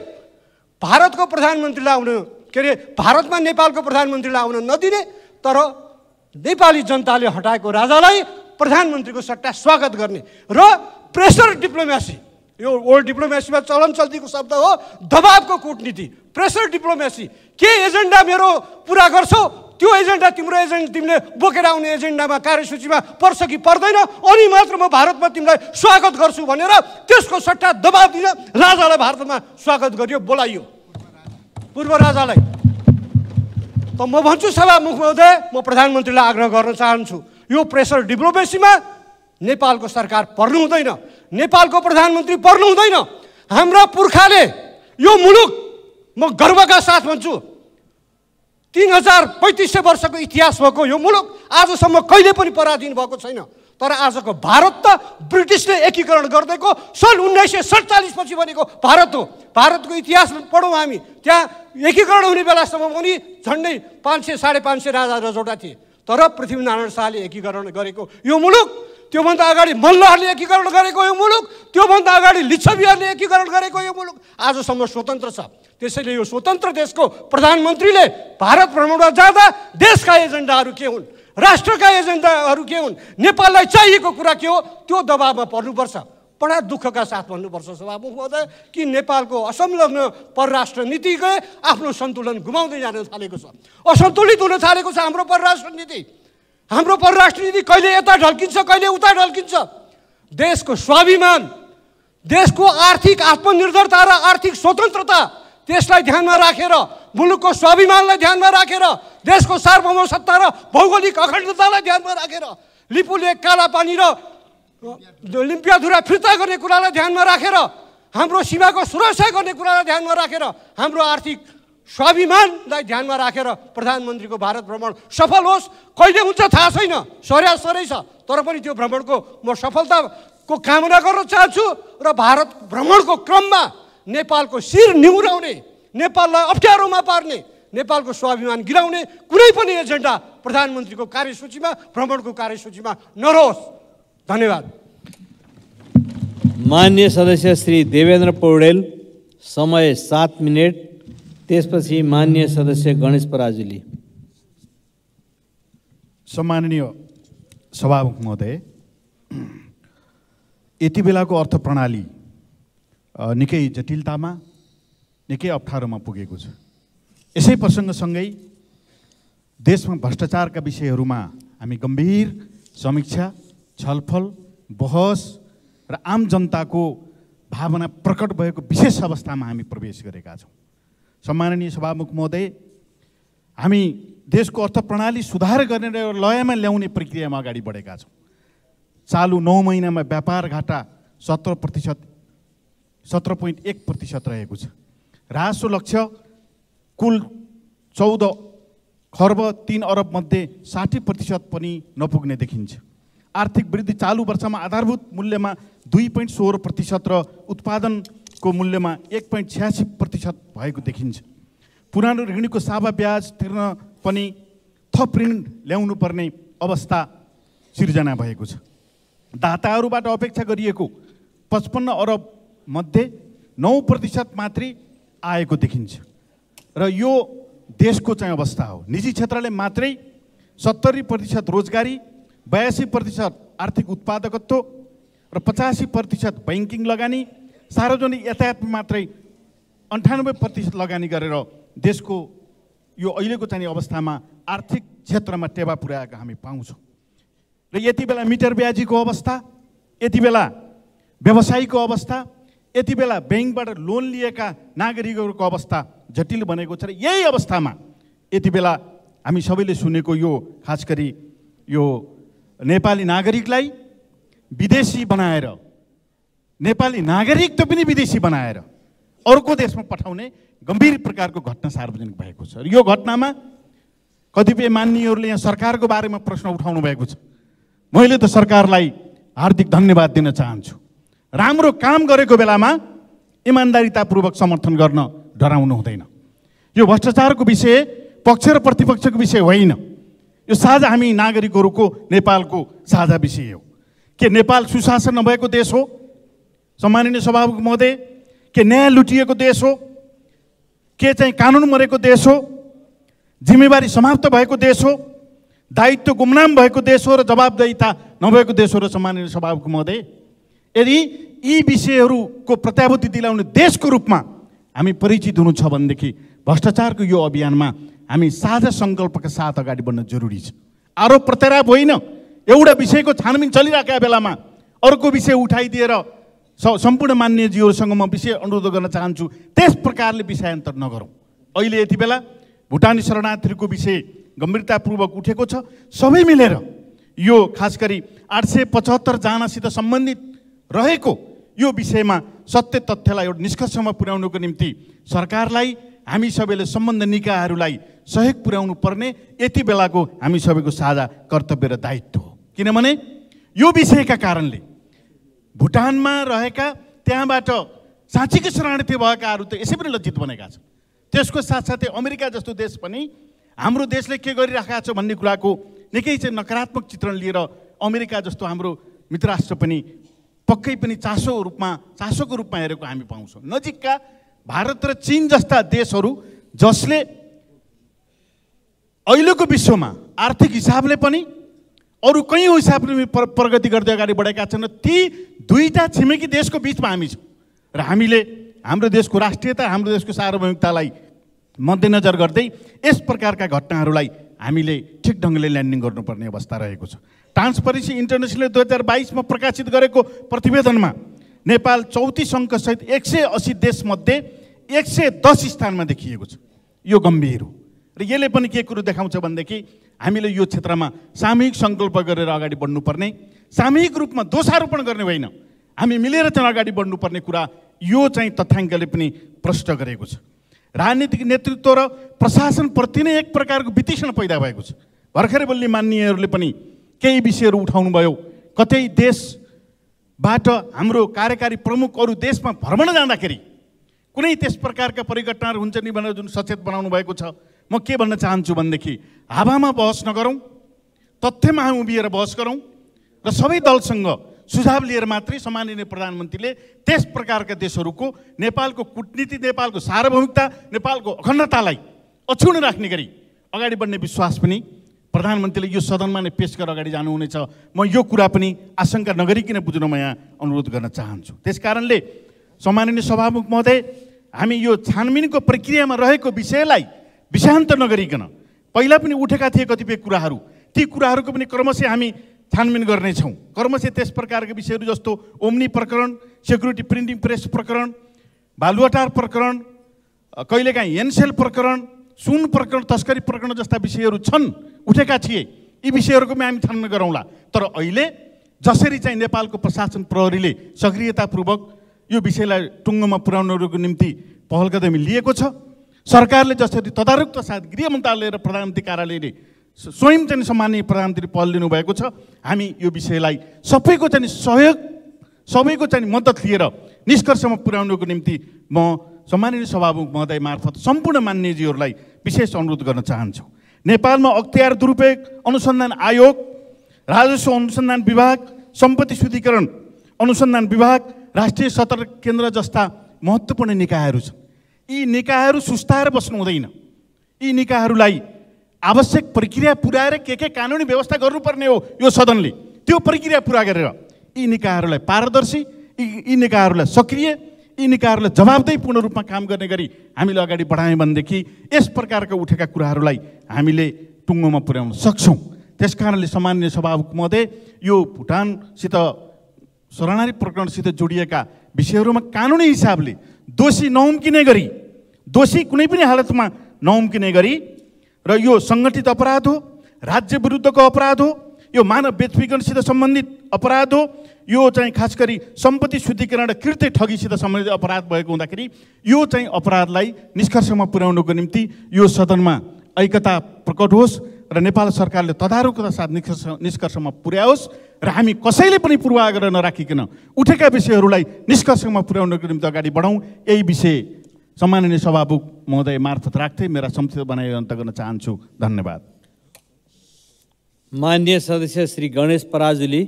भारतको प्रधानमन्त्रीलाई आउन, के अरे भारतमा नेपालको प्रधानमन्त्रीलाई आउन नदिने, तर नेपाली जनताले हटाएको राजालाई प्रधानमन्त्रीको सट्टा स्वागत गर्ने र प्रेसर डिप्लोमेसी, यो ओल्ड डिप्लोमेसीमा चलन चल्तीको शब्द हो, दबावको कूटनीति, प्रेसर डिप्लोमेसी। के एजेन्डा मेरो पुरा गर्छौ, त्यो एजेन्डा तिम्रो एजेन्डा तिमीले बोकेर आउने एजेन्डामा कार्यसूचीमा पर्छ कि पर्दैन, अनि मात्र म भारतमा तिमीलाई स्वागत गर्छु भनेर त्यसको सट्टा दबाब दिन राजालाई भारतमा स्वागत गरियो, बोलाइयो पूर्व राजालाई। त म भन्छु सभामुख महोदय, म प्रधानमन्त्रीलाई आग्रह गर्न चाहन्छु, यो प्रेसर डिप्लोमेसीमा नेपालको सरकार पर्नु हुँदैन, नेपालको प्रधानमन्त्री पर्नु हुँदैन। हाम्रा पुर्खाले यो मुलुक, म गर्वका साथ भन्छु, 3500 वर्षको इतिहास भएको यो मुलुक आजसम्म कहिले पनि पराधीन भएको छैन। तर आजको भारत त ब्रिटिसले एकीकरण गरिदिएको सन् 1947 पछि बनेको भारत हो। भारतको इतिहास पढौँ हामी, त्यहाँ एकीकरण हुने बेलासम्म पनि झन्डै 500-550 राजा रजौटा थिए। तर पृथ्वीनारायण शाहले एकीकरण गरेको यो मुलुक, त्योभन्दा अगाडि मल्लहरूले एकीकरण गरेको यो मुलुक, त्योभन्दा अगाडि लिच्छवीहरूले एकीकरण गरेको यो मुलुक आजसम्म स्वतन्त्र छ। त्यसैले यो स्वतन्त्र देशको प्रधानमन्त्रीले भारत भ्रमणमा जाँदा देशका एजेन्डाहरू के हुन्, राष्ट्रका एजेन्डाहरू के हुन्, नेपाललाई चाहिएको कुरा के हो, त्यो दबावमा पर्नुपर्छ। बडा दुःखका साथ भन्नुपर्छ सभामुख महोदय कि नेपालको असंलग्न परराष्ट्र नीतिले आफ्नो सन्तुलन गुमाउँदै जान थालेको छ, असन्तुलित हुन थालेको छ हाम्रो परराष्ट्र नीति। हाम्रो परराष्ट्र नीति कहिले यता ढल्किन्छ, कहिले उता ढल्किन्छ। देशको स्वाभिमान, देशको आर्थिक आत्मनिर्भरता र आर्थिक स्वतन्त्रता, त्यसलाई ध्यानमा राखेर, मुलुकको स्वाभिमानलाई ध्यानमा राखेर, देशको सार्वभौमसत्ता र भौगोलिक अखण्डतालाई ध्यानमा राखेर, लिपुलेक, कालापानी र लिम्पियाधुरा फिर्ता गर्ने कुरालाई ध्यानमा राखेर, हाम्रो सीमाको सुरक्षा गर्ने कुरालाई ध्यानमा राखेर, हाम्रो आर्थिक स्वाभिमानलाई ध्यानमा राखेर प्रधानमन्त्रीको भारत भ्रमण सफल होस्। कहिले हुन्छ थाहा छैन, सरै छ, तर पनि त्यो भ्रमणको म सफलताको कामना गर्न चाहन्छु र भारत भ्रमणको क्रममा नेपालको शिर निहुराउने, नेपाललाई अप्ठ्यारोमा पार्ने, नेपालको स्वाभिमान गिराउने कुनै पनि एजेन्डा प्रधानमन्त्रीको कार्यसूचीमा, भ्रमणको कार्यसूचीमा नरहोस्। धन्यवाद। माननीय सदस्य श्री देवेन्द्र पौडेल, समय 7 मिनट। त्यसपछि माननीय सदस्य गणेश पराजुली। सम्माननीय सभामुख महोदय, यति बेलाको अर्थ प्रणाली निकै जटिलतामा, निकै अप्ठ्यारोमा पुगेको छ। यसै प्रसङ्गसँगै देशमा भ्रष्टाचारका विषयहरूमा हामी गम्भीर समीक्षा, छलफल, बहस र आम जनताको भावना प्रकट भएको विशेष अवस्थामा हामी प्रवेश गरेका छौँ। सम्माननीय सभामुख महोदय, हामी देशको अर्थ प्रणाली सुधार गर्ने र लयमा ल्याउने प्रक्रियामा अगाडि बढेका छौँ। चालु 9 महिनामा व्यापार घाटा 17.1% रहेको छ। राजस्व लक्ष्य कुल 14 खर्ब 3 अरब मध्ये 60% पनि नपुग्ने देखिन्छ। आर्थिक वृद्धि चालु वर्षमा आधारभूत मूल्यमा 2.16% र उत्पादनको मूल्यमा 1.86% भएको देखिन्छ। पुरानो ऋणीको सावा ब्याज तिर्न पनि थप ऋण ल्याउनु पर्ने अवस्था सिर्जना भएको छ। दाताहरूबाट अपेक्षा गरिएको 55 अरब मध्ये 9% मात्रै आएको देखिन्छ र यो देशको चाहिँ अवस्था हो। निजी क्षेत्रले मात्रै 70% रोजगारी, 82% आर्थिक उत्पादकत्व र 85% बैंकिङ लगानी, सार्वजनिक यातायातमा मात्रै 98% लगानी गरेर देशको यो अहिलेको चाहिँ अवस्थामा आर्थिक क्षेत्रमा टेवा पुर्याएको हामी पाउँछौँ। र यति बेला मिटर ब्याजीको अवस्था, यति बेला व्यवसायीको अवस्था, यति बेला ब्याङ्कबाट लोन लिएका नागरिकहरूको अवस्था जटिल बनेको छ। र यही अवस्थामा यति बेला हामी सबैले सुनेको यो खास गरी यो नेपाली नागरिकलाई विदेशी बनाएर, नेपाली नागरिक त पनि विदेशी बनाएर अर्को देशमा पठाउने गम्भीर प्रकारको घटना सार्वजनिक भएको छ। यो घटनामा कतिपय मान्यहरूले यहाँ सरकारको बारेमा प्रश्न उठाउनु भएको छ। मैले त सरकारलाई हार्दिक धन्यवाद दिन चाहन्छु। राम्रो काम गरेको बेलामा इमान्दारितापूर्वक समर्थन गर्न डराउनु हुँदैन। यो भ्रष्टाचारको विषय पक्ष र प्रतिपक्षको विषय होइन, यो साझा हामी नागरिकहरूको नेपालको साझा विषय हो। के नेपाल सुशासन नभएको देश हो सम्माननीय सभामुख महोदय? के न्याय लुटिएको देश हो? के चाहिँ कानुन मरेको देश हो? जिम्मेवारी समाप्त भएको देश हो? दायित्व गुमनाम भएको देश हो र जवाबदेहिता नभएको देश हो र सम्माननीय सभामुख महोदय? यदि यी विषयहरूको प्रत्याभूति दिलाउने देशको रूपमा हामी परिचित हुनु छ भनेदेखि भ्रष्टाचारको यो अभियानमा हामी साझा सङ्कल्पका साथ अगाडि बढ्न जरुरी छ। आरोप प्रत्यारोप होइन, एउटा विषयको छानबिन चलिरहेका बेलामा अर्को विषय उठाइदिएर सम्पूर्ण मान्यजीहरूसँग म विषय अनुरोध गर्न चाहन्छु, त्यस प्रकारले विषयान्तर नगरौँ। अहिले यति बेला भुटानी शरणार्थीहरूको विषय गम्भीरतापूर्वक उठेको छ। सबै मिलेर यो खास गरी 875 जनासित सम्बन्धित रहेको यो विषयमा सत्य तथ्यलाई एउटा निष्कर्षमा पुर्याउनुको निम्ति सरकारलाई, हामी सबैले सम्बन्ध निकायहरूलाई सहयोग पुर्याउनु पर्ने यति बेलाको हामी सबैको साझा कर्तव्य र दायित्व हो। किनभने यो विषयका कारणले भुटानमा रहेका त्यहाँबाट साँच्चीकै शरणार्थी भएकाहरू त यसै पनि लज्जित बनेका छन्। त्यसको साथसाथै अमेरिका जस्तो देश पनि हाम्रो देशले के गरिरहेका छ भन्ने कुराको निकै चाहिँ नकारात्मक चित्रण लिएर अमेरिका जस्तो हाम्रो मित्रराष्ट्र पनि पक्कै पनि चासोको रूपमा हेरेको हामी पाउँछौँ। नजिकका भारत र चीन जस्ता देशहरू जसले अहिलेको विश्वमा आर्थिक हिसाबले पनि अरू कयौँ हिसाबले प्रगति गर्दै अगाडि बढेका छन्। ती दुईटा छिमेकी देशको बिचमा हामी छौँ र हामीले हाम्रो देशको राष्ट्रियता, हाम्रो देशको सार्वभौमिकतालाई मध्यनजर गर्दै यस प्रकारका घटनाहरूलाई हामीले ठिक ढङ्गले ल्यान्डिङ गर्नुपर्ने अवस्था रहेको छ। ट्रान्सपरेन्सी इन्टरनेसनलले 2022मा प्रकाशित गरेको प्रतिवेदनमा नेपाल 34 अङ्कसहित 180 देशमध्ये 110 स्थानमा देखिएको छ। यो गम्भीर हो र यसले पनि के कुरो देखाउँछ भनेदेखि हामीले यो क्षेत्रमा सामूहिक सङ्कल्प गरेर अगाडि बढ्नुपर्ने, सामूहिक रूपमा दोषारोपण गर्ने होइन, हामी मिलेर चाहिँ अगाडि बढ्नुपर्ने कुरा यो चाहिँ तथ्याङ्कले पनि प्रष्ट गरेको छ। राजनीतिक नेतृत्व र प्रशासनप्रति नै एक प्रकारको वितृष्णा पैदा भएको छ। भर्खरै बोल्ने मान्यहरूले पनि केही विषयहरू उठाउनु भयो। कतै देशबाट हाम्रो कार्यकारी प्रमुख अरू देशमा भ्रमण जाँदाखेरि कुनै त्यस प्रकारका परिघटनाहरू हुन्छ नि भनेर जुन सचेत बनाउनु भएको छ, म के भन्न चाहन्छु भनेदेखि हावामा बहस नगरौँ, तथ्यमा उभिएर बहस गरौँ र सबै दलसँग सुझाव लिएर मात्रै सम्माननीय प्रधानमन्त्रीले त्यस प्रकारका देशहरूको नेपालको कूटनीति, नेपालको सार्वभौमिकता, नेपालको अखण्डतालाई अक्षुण्ण राख्ने गरी अगाडि बढ्ने विश्वास पनि प्रधानमन्त्रीले यो सदनमा नै पेश गरेर अगाडि जानुहुनेछ। म यो कुरा पनि आशंका नगरिकन बुझ्न म यहाँ अनुरोध गर्न चाहन्छु। त्यस कारणले सम्माननीय सभामुख महोदय, हामी यो छानबिनको प्रक्रियामा रहेको विषयलाई विषयान्तर नगरिकन पहिला पनि उठेका थिए कतिपय कुराहरू, ती कुराहरूको पनि क्रमशः हामी छानबिन गर्नेछौँ। क्रमशः त्यस प्रकारका विषयहरू जस्तो ओम्नी प्रकरण, सेक्युरिटी प्रिन्टिङ प्रेस प्रकरण, बालुवाटार प्रकरण, कहिलेकाहीँ एनसेल प्रकरण, सुन प्रकरण, तस्करी प्रकरण जस्ता विषयहरू छन्, उठेका थिए। यी विषयहरूको पनि हामी छानबिन गरौँला। तर अहिले जसरी चाहिँ नेपालको प्रशासन प्रहरीले सक्रियतापूर्वक यो विषयलाई टुङ्गोमा पुर्याउनको निम्ति पहल कदमी लिएको छ, सरकारले जसरी तदारुकका साथ गृह मन्त्रालय र प्रधानमन्त्री कार्यालयले स्वयं चाहिँ सम्माननीय प्रधानमन्त्री पहल लिनुभएको छ, हामी यो विषयलाई सबैको चाहिँ सहयोग, सबैको चाहिँ मद्दत लिएर निष्कर्षमा पुर्याउनको निम्ति म सम्माननीय सभामुख महोदय मार्फत सम्पूर्ण मान्यजीहरूलाई विशेष अनुरोध गर्न चाहन्छु। नेपालमा अख्तियार दुरुपयोग अनुसन्धान आयोग, राजस्व अनुसन्धान विभाग, सम्पत्ति शुद्धिकरण अनुसन्धान विभाग, राष्ट्रिय सतर्क केन्द्र जस्ता महत्त्वपूर्ण निकायहरू छन्। यी निकायहरू सुस्ताएर बस्नु हुँदैन। यी निकायहरूलाई आवश्यक प्रक्रिया पुर्याएर के कानुनी व्यवस्था गर्नुपर्ने हो यो सदनले, त्यो प्रक्रिया पुरा गरेर यी निकायहरूलाई पारदर्शी, यी निकायहरूलाई सक्रिय, यी निकायहरूलाई जवाबदेहीपूर्ण रूपमा काम गर्ने गरी हामीले अगाडि बढायौँ भनेदेखि यस प्रकारका उठेका कुराहरूलाई हामीले टुङ्गोमा पुर्याउन सक्छौँ। त्यस कारणले सम्माननीय सभामुख महोदय, यो भुटानसित शरणार्थी प्रकरणसित जोडिएका विषयहरूमा कानुनी हिसाबले दोषी नउम्किने गरी, दोषी कुनै पनि हालतमा नउम्किने गरी र यो सङ्गठित अपराध हो, राज्य विरुद्धको अपराध हो, यो मानव बेचबिखनसित सम्बन्धित अपराध हो, यो चाहिँ खास गरी सम्पत्ति शुद्धिकरण र कृत्य ठगीसित सम्बन्धित अपराध भएको हुँदाखेरि यो चाहिँ अपराधलाई निष्कर्षमा पुर्याउनको निम्ति यो सदनमा ऐक्यता प्रकट होस् र नेपाल सरकारले तदारुकका साथ निष्कर्षमा पुर्याओस् र हामी कसैले पनि पूर्वाग्रह नराखिकन उठेका विषयहरूलाई निष्कर्षमा पुर्याउनको निम्ति अगाडि बढौँ। यही विषय सम्माननीय सभामुख महोदय मार्फत राख्दै मेरा संक्षिप्त बनाइ अन्त गर्न चाहन्छु। धन्यवाद। माननीय सदस्य श्री गणेश पराजुली,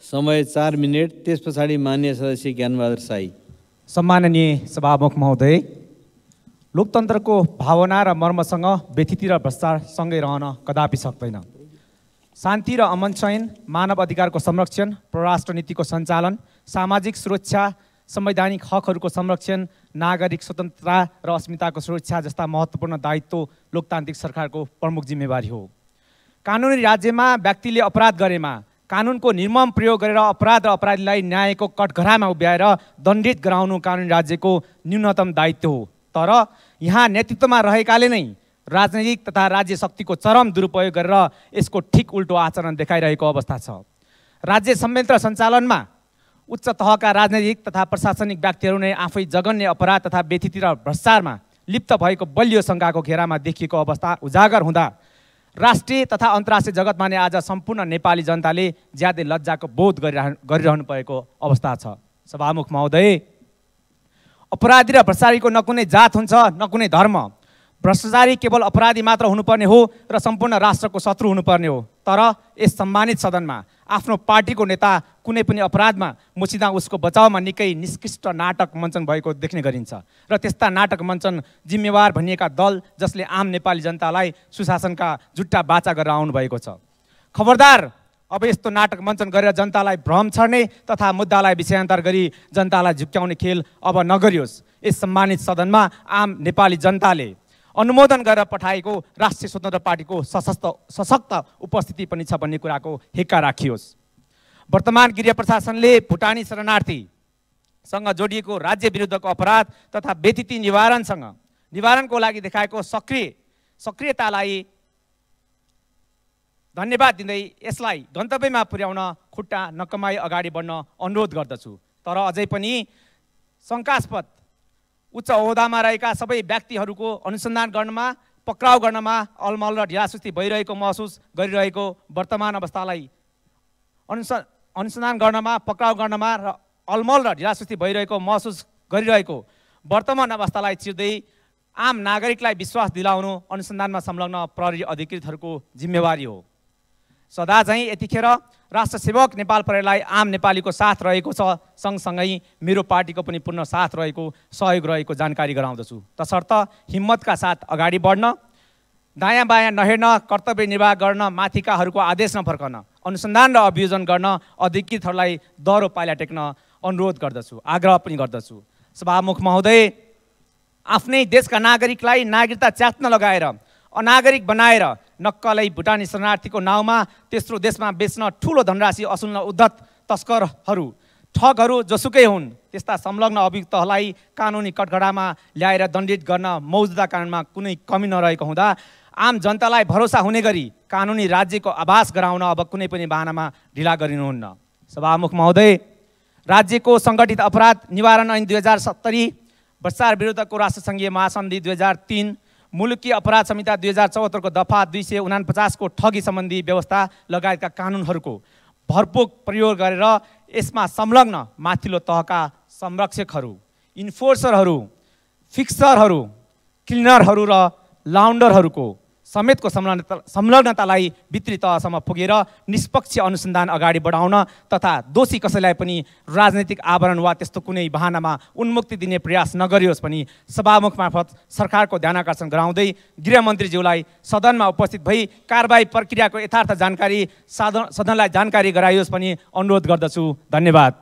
समय 4 मिनट। त्यस पछाडि माननीय सदस्य ज्ञानबहादुर साई। सम्माननीय सभामुख महोदय, लोकतन्त्रको भावना र मर्मसँग व्यथित र भ्रष्टाचारसँगै रहन कदापि सक्दैन। शान्ति र अमन चयन, मानव अधिकारको संरक्षण, परराष्ट्र नीतिको सञ्चालन, सामाजिक सुरक्षा, संवैधानिक हकहरूको संरक्षण, नागरिक स्वतन्त्रता र अस्मिताको सुरक्षा जस्ता महत्त्वपूर्ण दायित्व लोकतान्त्रिक सरकारको प्रमुख जिम्मेवारी हो। कानुनी राज्यमा व्यक्तिले अपराध गरेमा कानुनको निर्मम प्रयोग गरेर अपराध र अपराधीलाई न्यायको कठघरामा उभ्याएर दण्डित गराउनु कानुनी राज्यको न्यूनतम दायित्व हो। तर यहाँ नेतृत्वमा रहेकाले नै राजनैतिक तथा राज्य शक्तिको चरम दुरुपयोग गरेर यसको ठिक उल्टो आचरण देखाइरहेको अवस्था छ। राज्य संयन्त्र सञ्चालनमा उच्च तहका राजनैतिक तथा प्रशासनिक व्यक्तिहरू नै आफै जघन्य अपराध तथा व्यथित र भ्रष्टाचारमा लिप्त भएको बलियो शङ्काको घेरामा देखिएको अवस्था उजागर हुँदा राष्ट्रिय तथा अन्तर्राष्ट्रिय जगतमा नै आज सम्पूर्ण नेपाली जनताले ज्यादै लज्जाको बोध गरिरहनु परेको अवस्था छ। सभामुख महोदय, अपराधी र भ्रष्टाचारीको न कुनै जात हुन्छ न कुनै धर्म। भ्रष्टाचारी केवल अपराधी मात्र हुनुपर्ने हो र सम्पूर्ण राष्ट्रको शत्रु हुनुपर्ने हो। तर यस सम्मानित सदनमा आफ्नो पार्टीको नेता कुनै पनि अपराधमा मुछिँदा उसको बचाउमा निकै निष्कृष्ट नाटक मञ्चन भएको देख्ने गरिन्छ र त्यस्ता नाटक मञ्चन जिम्मेवार भनिएका दल जसले आम नेपाली जनतालाई सुशासनका जुट्टा बाचा गरेर आउनुभएको छ। खबरदार, अब यस्तो नाटक मञ्चन गरेर जनतालाई भ्रम छर्ने तथा मुद्दालाई विषयान्तर गरी जनतालाई झुक्क्याउने खेल अब नगरियोस्। यस सम्मानित सदनमा आम नेपाली जनताले अनुमोदन गरेर पठाएको राष्ट्रिय स्वतन्त्र पार्टीको सशक्त उपस्थिति पनि छ भन्ने कुराको हेक्का राखियोस्। वर्तमान गृह प्रशासनले भुटानी शरणार्थीसँग जोडिएको राज्य विरुद्धको अपराध तथा व्यथिति निवारणको लागि देखाएको सक्रियतालाई धन्यवाद दिँदै यसलाई गन्तव्यमा पुर्याउन खुट्टा नकमाई अगाडि बढ्न अनुरोध गर्दछु। तर अझै पनि शङ्कास्पद उच्च ओहदामा रहेका सबै व्यक्तिहरूको अनुसन्धान गर्नमा, पक्राउ गर्नमा अलमल र ढिलासुस्ती भइरहेको महसुस गरिरहेको वर्तमान अवस्थालाई अनुसन्धान गर्नमा, पक्राउ गर्नमा र अलमल र ढिलासुस्ती भइरहेको महसुस गरिरहेको वर्तमान अवस्थालाई चिर्दै आम नागरिकलाई विश्वास दिलाउनु अनुसन्धानमा संलग्न प्रहरी अधिकृतहरूको जिम्मेवारी हो। सदा चाहिँ यतिखेर राष्ट्र सेवक नेपाल प्रहरीलाई आम नेपालीको साथ रहेको छ, सँगसँगै मेरो पार्टीको पनि पूर्ण साथ रहेको, सहयोग रहेको जानकारी गराउँदछु। तसर्थ हिम्मतका साथ अगाडि बढ्न, दायाँ बायाँ नहेर्न, कर्तव्य निर्वाह गर्न, माथिकाहरूको आदेश नफर्कन, अनुसन्धान र अभियोजन गर्न अधिकृतहरूलाई दह्रो पाइला टेक्न अनुरोध गर्दछु, आग्रह पनि गर्दछु। सभामुख महोदय, आफ्नै देशका नागरिकलाई नागरिकता च्यात्न लगाएर अनागरिक बनाएर नक्कलै भुटानी शरणार्थीको नाउँमा तेस्रो देशमा बेच्न ठुलो धनराशि असुल्न उद्धत तस्करहरू, ठगहरू जोसुकै हुन्, त्यस्ता संलग्न अभियुक्तहरूलाई कानुनी कठघरामा ल्याएर दण्डित गर्न मौजुदा कानुनमा कुनै कमी नरहेको हुँदा आम जनतालाई भरोसा हुने गरी कानुनी राज्यको आभास गराउन अब कुनै पनि बहानामा ढिला गरिनुहुन्न। सभामुख महोदय, राज्यको सङ्गठित अपराध निवारण ऐन 2070, भ्रष्टाचार विरुद्धको राष्ट्रसङ्घीय महासन्धि 2003, मुलुकी अपराध संहिता 2074 को दफा 249 को ठगी सम्बन्धी व्यवस्था लगायतका कानुनहरूको भरपूर प्रयोग गरेर यसमा संलग्न माथिल्लो तहका संरक्षकहरू, इन्फोर्सरहरू, फिक्सरहरू, क्लिनरहरू र लाउन्डरहरूको समेतको संलग्नतालाई भित्री तहसम्म पुगेर निष्पक्ष अनुसन्धान अगाडि बढाउन तथा दोषी कसैलाई पनि राजनैतिक आवरण वा त्यस्तो कुनै बहानामा उन्मुक्ति दिने प्रयास नगरियोस् भनी सभामुख मार्फत सरकारको ध्यानाकर्षण गराउँदै गृहमन्त्रीज्यूलाई सदनमा उपस्थित भई कारबाही प्रक्रियाको यथार्थ जानकारी सदनलाई जानकारी गराइयोस् भनी अनुरोध गर्दछु। धन्यवाद।